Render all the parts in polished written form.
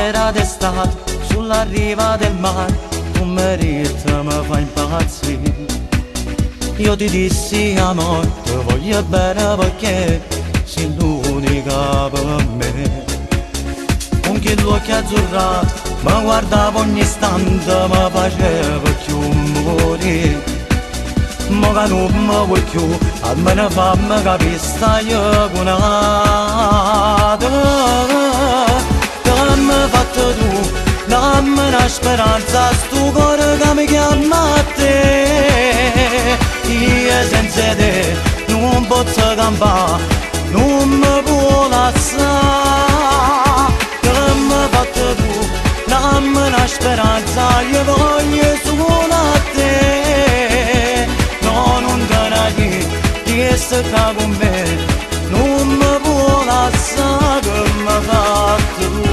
sera d'estate sulla riva del mare, tu merita mi fa impazzire. Io ti dissi amore, ti voglio bene perché sei l'unica per me. Con quell'occhi azzurrati mi guardavo ogni istante, mi faceva più morire. Ma che non mi vuoi più, almeno fammi capire stai con te. Che mi hai fatto tu, dammi una speranza, sto cuore che mi chiama a te. Io senza te non posso campare, non mi può lasciare. Che mi hai fatto tu, dammi una speranza, io voglio solo a te. Che sta con me, non mi può lasciare che mi hai fatto tu.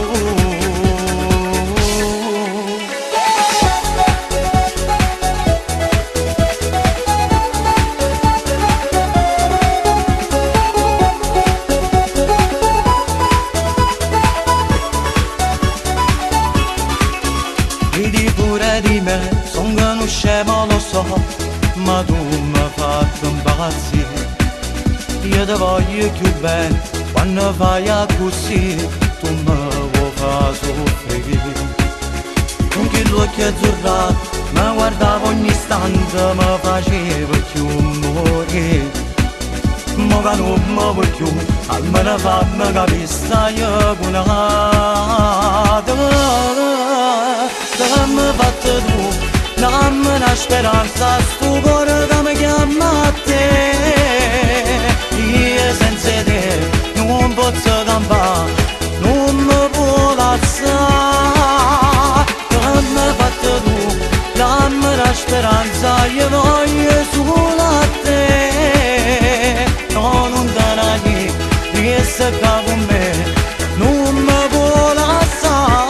Vedi pure di me, son che non scemo lo so, ma tu mi hai fatto impazzire. Io ti voglio più bene, quando fai così, tu mi vuoi far soffrire. Con quell'occhio azzurrato, mi guardavo ogni istante, mi faceva più morire. Ma che non mi vuoi più, almeno fammi capire stai con te. Che mi hai fatto tu, dammi una speranza, sto cuore che mi chiama a te. Io senza te non posso campare, non mi può lasciare. Che mi hai fatto tu, dammi una speranza, io voglio solo a te. No, non te ne dire, che stai con me, non mi può lasciare.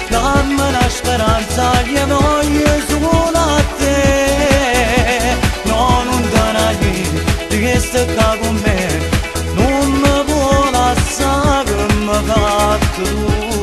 Dammi una speranza, io voglio solo a te. No, non te ne dire, che stai con me, non mi può lasciare che mi hai fatto tu.